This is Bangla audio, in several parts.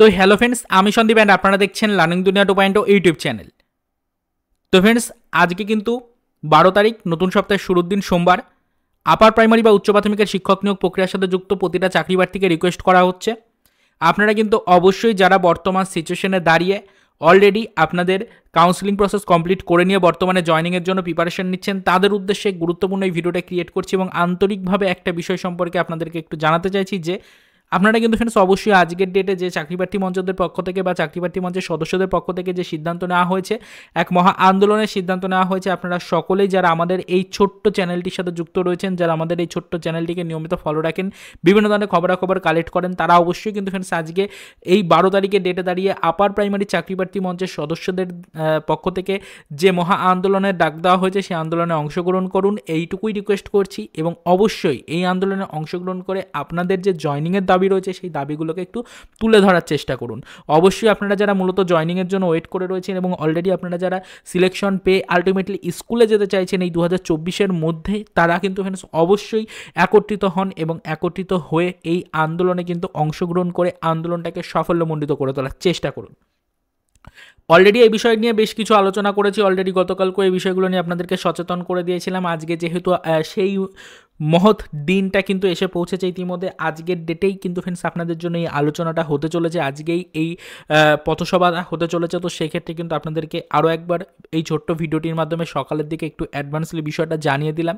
তো হ্যালো ফ্রেন্ডস, আমি সন্দীপ অ্যান্ড আপনারা দেখছেন লার্নিং দুনিয়া 2.0 ইউটিউব চ্যানেল। তো ফ্রেন্ডস, আজকে কিন্তু 12 তারিখ, নতুন সপ্তাহের শুরুর দিন, সোমবার। আপার প্রাইমারি বা উচ্চ প্রাথমিকের শিক্ষক নিয়োগ প্রক্রিয়ার সাথে যুক্ত প্রতিটা চাকরি প্রার্থীকে রিকোয়েস্ট করা হচ্ছে, আপনারা কিন্তু অবশ্যই যারা বর্তমান সিচুয়েশনে দাঁড়িয়ে অলরেডি আপনাদের কাউন্সিলিং প্রসেস কমপ্লিট করে নিয়ে বর্তমানে জয়নিংয়ের জন্য প্রিপারেশন নিচ্ছেন, তাদের উদ্দেশ্যে গুরুত্বপূর্ণ এই ভিডিওটা ক্রিয়েট করছি এবং আন্তরিকভাবে একটা বিষয় সম্পর্কে আপনাদেরকে একটু জানাতে চাইছি যে আপনারা কিন্তু ফ্রেন্ডস অবশ্যই আজকের ডেটে যে চাকরিপ্রার্থী মঞ্চদের পক্ষ থেকে বা চাকরিপ্রার্থী মঞ্চের সদস্যদের পক্ষ থেকে যে সিদ্ধান্ত নেওয়া হয়েছে, এক মহা আন্দোলনের সিদ্ধান্ত নেওয়া হয়েছে, আপনারা সকলেই যারা আমাদের এই ছোট্ট চ্যানেলটির সাথে যুক্ত রয়েছেন, যারা আমাদের এই ছোট্ট চ্যানেলটিকে নিয়মিত ফলো রাখেন, বিভিন্ন ধরনের খবরাখবর কালেক্ট করেন, তারা অবশ্যই কিন্তু ফ্রেন্ডস আজকে এই 12 তারিখের ডেটে দাঁড়িয়ে আপার প্রাইমারি চাকরিপ্রার্থী মঞ্চের সদস্যদের পক্ষ থেকে যে মহা আন্দোলনের ডাক দেওয়া হয়েছে সেই আন্দোলনে অংশগ্রহণ করুন, এইটুকুই রিকোয়েস্ট করছি। এবং অবশ্যই এই আন্দোলনে অংশগ্রহণ করে আপনাদের যে জয়নিংয়ের দাবি রয়েছে সেই দাবিগুলোকে একটু তুলে ধরার চেষ্টা করুন। অবশ্যই আপনারা যারা মূলত জয়নিংয়ের জন্য ওয়েট করে রয়েছেন এবং অলরেডি আপনারা যারা সিলেকশন পেয়ে আলটিমেটলি স্কুলে যেতে চাইছেন এই 2024-এর মধ্যে, তারা কিন্তু অবশ্যই একত্রিত হন এবং একত্রিত হয়ে এই আন্দোলনে কিন্তু অংশগ্রহণ করে আন্দোলনটাকে সাফল্যমণ্ডিত করে তোলার চেষ্টা করুন। অলরেডি এই বিষয় নিয়ে বেশ কিছু আলোচনা করেছি, অলরেডি গতকালকেও এই বিষয়গুলো নিয়ে আপনাদেরকে সচেতন করে দিয়েছিলাম। আজকে যেহেতু সেই মহৎ দিনটা কিন্তু এসে পৌঁছেছে ইতিমধ্যে, আজকের ডেটেই কিন্তু ফ্রেন্ডস আপনাদের জন্য এই আলোচনাটা হতে চলেছে, আজকেই এই পথসভাটা হতে চলেছে। তো সেক্ষেত্রে কিন্তু আপনাদেরকে আরও একবার এই ছোট্ট ভিডিওটির মাধ্যমে সকালের দিকে একটু অ্যাডভান্সলি বিষয়টা জানিয়ে দিলাম।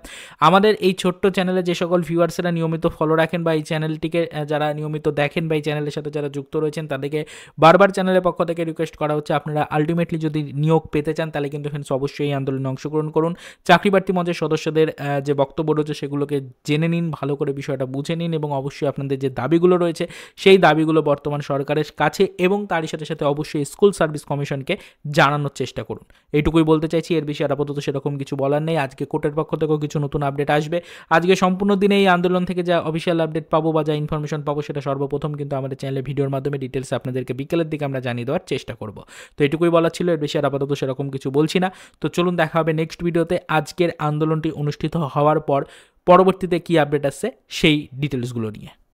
আমাদের এই ছোট্ট চ্যানেলে যে সকল ভিউয়ার্সেরা নিয়মিত ফলো রাখেন বা এই চ্যানেলটিকে যারা নিয়মিত দেখেন বা এই চ্যানেলের সাথে যারা যুক্ত রয়েছেন, তাদেরকে বারবার চ্যানেলের পক্ষ থেকে রিকোয়েস্ট করা হচ্ছে, আপনারা আলটিমেটলি যদি নিয়োগ পেতে চান তাহলে কিন্তু ফ্রেন্ডস অবশ্যই এই আন্দোলনে অংশগ্রহণ করুন। চাকরিপ্রার্থী মঞ্চের সদস্যদের যে বক্তব্য রয়েছে সেগুলোকে জেনে নিন, ভালো করে বিষয়টা বুঝে নিন এবং অবশ্যই আপনাদের যে দাবিগুলো রয়েছে সেই দাবিগুলো বর্তমান সরকারের কাছে এবং তারই সাথে সাথে অবশ্যই স্কুল সার্ভিস কমিশনকে জানানোর চেষ্টা করুন। এইটুকুই বলতে চাইছি, এর বিষয়ে আপাতত সেরকম কিছু বলার নেই। আজকে কোর্টের পক্ষ থেকেও কিছু নতুন আপডেট আসবে। আজকে সম্পূর্ণ দিনে এই আন্দোলন থেকে যা অফিসিয়াল আপডেট পাবো বা যা ইনফরমেশন পাবো সেটা সর্বপ্রথম কিন্তু আমাদের চ্যানেলে ভিডিওর মাধ্যমে ডিটেলস আপনাদেরকে বিকেলের দিকে আমরা জানিয়ে দেওয়ার চেষ্টা করব। তো এটুকুই বলার ছিল, এর বেশি আর আপাতত সেরকম কিছু বলছি না। তো চলুন দেখা হবে নেক্সট ভিডিওতে আজকের আন্দোলনটি অনুষ্ঠিত হওয়ার পর পরবর্তীতে কী আপডেট আসছে সেই ডিটেলসগুলো নিয়ে।